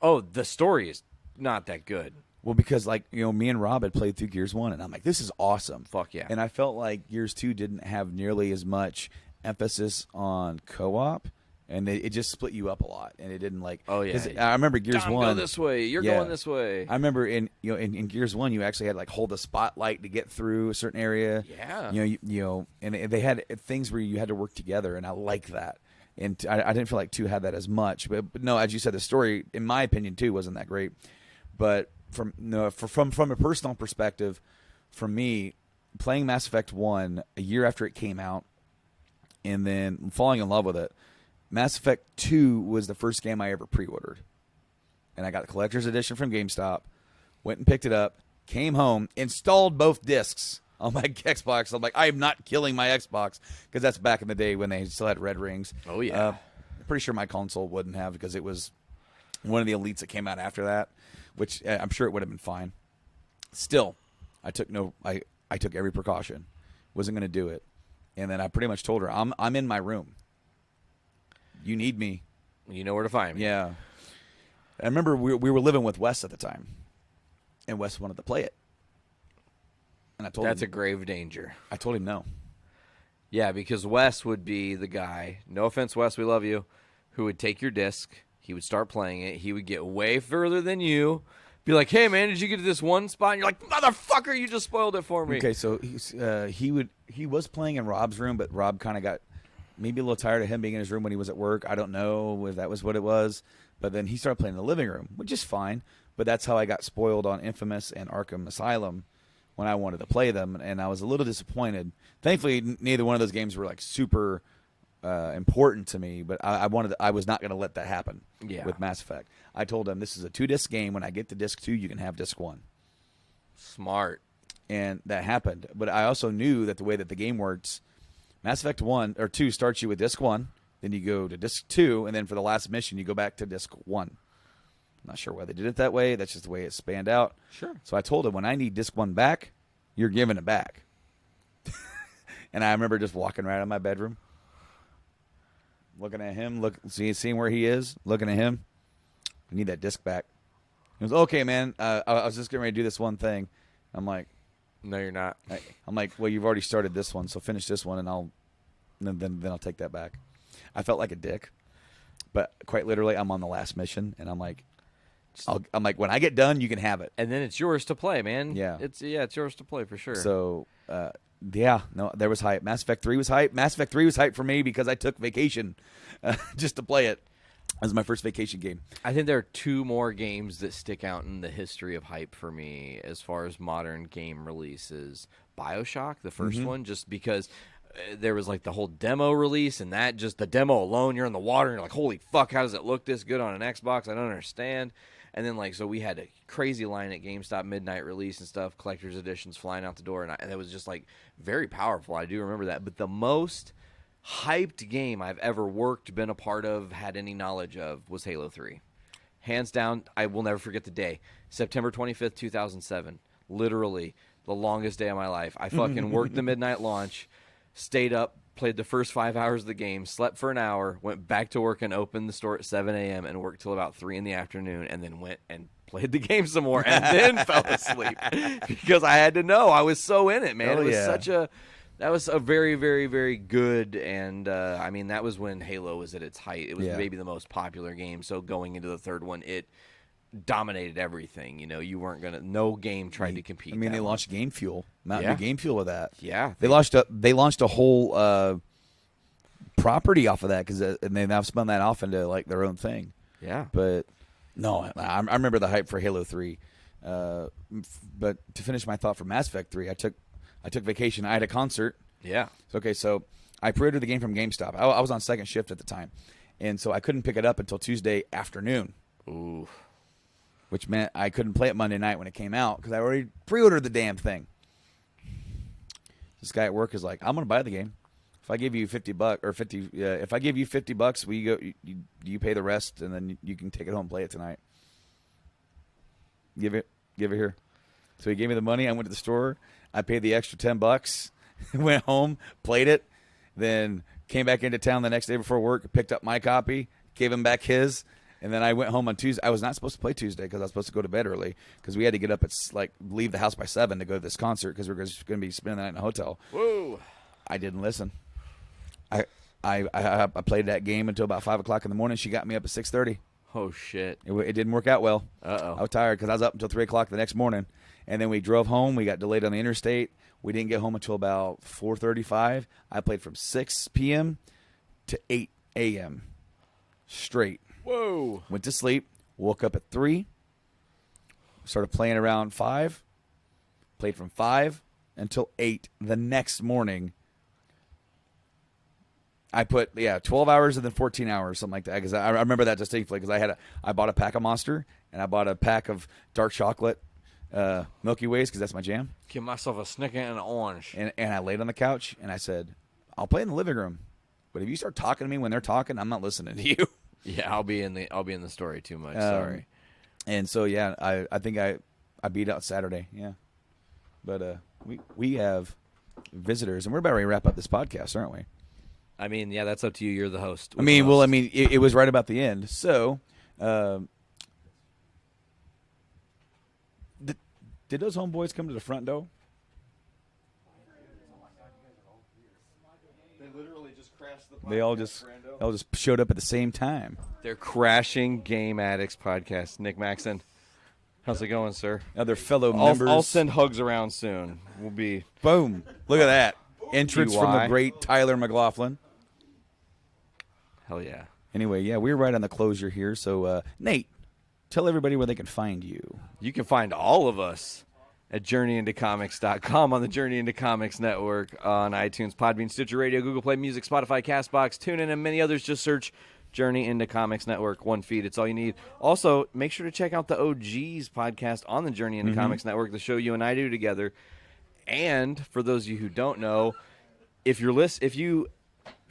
Oh, the story is not that good. Well, because, me and Rob had played through Gears 1, and I'm like, this is awesome. Fuck yeah. And I felt like Gears 2 didn't have nearly as much emphasis on co-op, and it just split you up a lot, and it didn't Oh, yeah. I remember Gears 1. Go this way. You're going this way. I remember in Gears 1, you actually had to, hold the spotlight to get through a certain area. Yeah. And they had things where you had to work together, and I like that. And I didn't feel like 2 had that as much. But no, as you said, the story, in my opinion, too, wasn't that great. But from a personal perspective, for me, playing Mass Effect 1 a year after it came out and then falling in love with it, Mass Effect 2 was the first game I ever pre-ordered. And I got the collector's edition from GameStop, went and picked it up, came home, installed both discs on my Xbox. I'm like, I am not killing my Xbox, because that's back in the day when they still had red rings. Oh, yeah. I'm pretty sure my console wouldn't have, because it was one of the elites that came out after that, which I'm sure it would have been fine. Still, I took every precaution. Wasn't going to do it. And then I pretty much told her, I'm in my room. You need me. You know where to find me. Yeah. I remember we were living with Wes at the time, and Wes wanted to play it. And I told him. That's a grave danger. I told him no. Yeah, because Wes would be the guy, no offense, Wes, we love you, who would take your disc, he would start playing it, he would get way further than you, be like, hey, man, did you get to this one spot? And you're like, motherfucker, you just spoiled it for me. Okay, so he was playing in Rob's room, but Rob kind of got maybe a little tired of him being in his room when he was at work. I don't know if that was what it was. But then he started playing in the living room, which is fine. But that's how I got spoiled on Infamous and Arkham Asylum when I wanted to play them, and I was a little disappointed. Thankfully, neither one of those games were super important to me, but I was not going to let that happen with Mass Effect. I told them, this is a 2-disc game. When I get to disc 2, you can have disc 1. Smart. And that happened. But I also knew that the way that the game works, Mass Effect 1 or 2 starts you with disc 1, then you go to disc 2, and then for the last mission, you go back to disc 1. I'm not sure why they did it that way. That's just the way it spanned out. Sure. So I told him, when I need disc 1 back, you're giving it back. And I remember just walking right out of my bedroom, looking at him, seeing where he is, looking at him. I need that disc back. He goes, okay, man, I was just getting ready to do this one thing. I'm like, no, you're not. I'm like, well, you've already started this one, so finish this one, and then I'll take that back. I felt like a dick, but quite literally, I'm on the last mission, and I'm like, when I get done, you can have it, and then it's yours to play, man. Yeah, it's yours to play for sure. So, there was hype. Mass Effect 3 was hype. Mass Effect 3 was hype for me because I took vacation just to play it. That was my first vacation game. I think there are 2 more games that stick out in the history of hype for me as far as modern game releases. BioShock, the first one, just because there was the whole demo release, and that just the demo alone, you're in the water, and you're like, holy fuck, how does it look this good on an Xbox? I don't understand. And then, like, so we had a crazy line at GameStop, midnight release and stuff, collector's editions flying out the door. And it was just, like, very powerful. I do remember that. But the most hyped game I've ever worked, been a part of, had any knowledge of was Halo 3. Hands down, I will never forget the day. September 25th, 2007. Literally the longest day of my life. I fucking worked the midnight launch, stayed up, played the first 5 hours of the game, slept for an hour, went back to work and opened the store at 7 a.m. and worked till about 3 in the afternoon, and then went and played the game some more and then fell asleep because I had to know. I was so in it, man. It was that was a very, very, very good, and I mean, that was when Halo was at its height. It was maybe the most popular game, so going into the third one, it dominated everything. You know, you weren't going to, no game tried to compete. I mean, they launched Game Fuel, Mountain Dew Game Fuel with that. Yeah. They launched a whole property off of that, and they now spun that off into, like, their own thing. Yeah. But, no, I remember the hype for Halo 3. But to finish my thought for Mass Effect 3, I took vacation. I had a concert. Yeah. Okay, so I pre-ordered the game from GameStop. I was on second shift at the time, and so I couldn't pick it up until Tuesday afternoon. Ooh. Which meant I couldn't play it Monday night when it came out because I already pre-ordered the damn thing. This guy at work is like, "I'm going to buy the game. If I give you $50, if I give you $50, will you go? You pay the rest, and then you can take it home and play it tonight. Give it here." So he gave me the money. I went to the store. I paid the extra $10. Went home, played it, then came back into town the next day before work, picked up my copy, gave him back his, and then I went home on Tuesday. I was not supposed to play Tuesday because I was supposed to go to bed early because we had to get up at, like, leave the house by 7 to go to this concert because we were just going to be spending the night in a hotel. Whoa. I didn't listen. I played that game until about 5 o'clock in the morning. She got me up at 6:30. Oh, shit. It didn't work out well. Uh-oh. I was tired because I was up until 3 o'clock the next morning. And then we drove home. We got delayed on the interstate. We didn't get home until about 4:35. I played from 6 p.m. to 8 a.m. straight. Whoa. Went to sleep. Woke up at 3. Started playing around 5. Played from 5 until 8 the next morning. I put 12 hours and then 14 hours, something like that. Because I remember that distinctly. Because I bought a pack of Monster and I bought a pack of dark chocolate Milky Ways because that's my jam. Give myself a Snicker and an orange. And I laid on the couch and I said, "I'll play in the living room, but if you start talking to me when they're talking, I'm not listening to you." Yeah, I'll be in the story too much. Sorry. And so I think I beat out Saturday. Yeah, but we have visitors and we're about ready to wrap up this podcast, aren't we? I mean, yeah, that's up to you. You're the host. It was right about the end. So, did those homeboys come to the front door? They literally just crashed the podcast. They all just showed up at the same time. They're crashing Game Addicts podcast. Nick Maxon, how's it going, sir? Other fellow members. I'll send hugs around soon. We'll be boom. Look at that entrance GY. from the great Tyler McLaughlin. Hell yeah. Anyway, yeah, we're right on the closure here. So, Nate, tell everybody where they can find you. You can find all of us at JourneyIntoComics.com on the Journey Into Comics Network, on iTunes, Podbean, Stitcher Radio, Google Play Music, Spotify, CastBox, TuneIn, and many others. Just search Journey Into Comics Network. One feed. It's all you need. Also, make sure to check out the OGs podcast on the Journey Into Comics Network, the show you and I do together. And for those of you who don't know, if you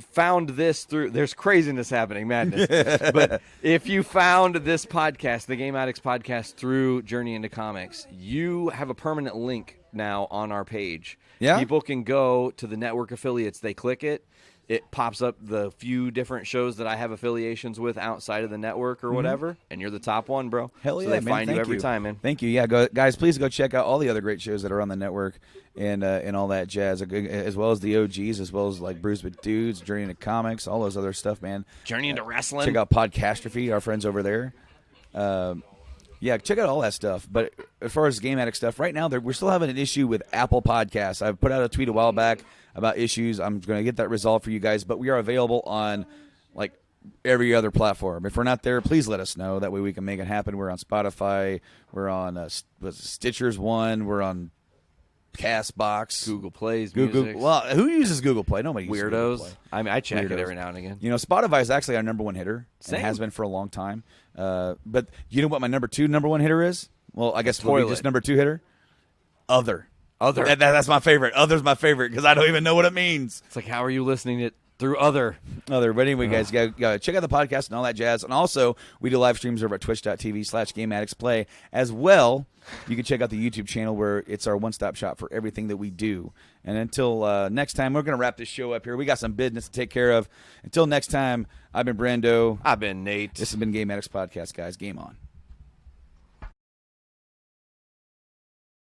found this through, there's craziness happening, madness. But if you found this podcast, the Game Addicts podcast, through Journey Into Comics, you have a permanent link now on our page. Yeah. People can go to the network affiliates. They click it. It pops up the few different shows that I have affiliations with outside of the network or whatever, and you're the top one, bro. Hell so yeah, they man. find you Thank every time, man. Thank you. Yeah, guys, please go check out all the other great shows that are on the network and all that jazz, as well as the OGs, as well as like Brews with Dudes, Journey into Comics, all those other stuff, man. Journey into Wrestling. Check out Podcastrophe, our friends over there. Yeah, check out all that stuff. But as far as Game Addict stuff, right now we're still having an issue with Apple Podcasts. I put out a tweet a while back about issues. I'm going to get that resolved for you guys. But we are available on like every other platform. If we're not there, please let us know. That way we can make it happen. We're on Spotify. We're on Stitcher's one. We're on CastBox, Google Plays Google. music. Well, who uses Google Play? Nobody uses Google Weirdos. Play. I mean, I check Weirdos. it every now and again. You know, Spotify is actually our number one hitter. And Same. it has been for a long time. But you know what my number one hitter is? Well, I guess we'll be just number 2 hitter. Other. That's my favorite. Other's my favorite because I don't even know what it means. It's like, how are you listening to it through Other? But anyway, guys, you gotta check out the podcast and all that jazz. And also, we do live streams over at twitch.tv/GameAddictsPlay as well. You can check out the YouTube channel where it's our one-stop shop for everything that we do. And until next time, we're going to wrap this show up here. We got some business to take care of. Until next time, I've been Brando. I've been Nate. This has been Game Addicts Podcast, guys. Game on.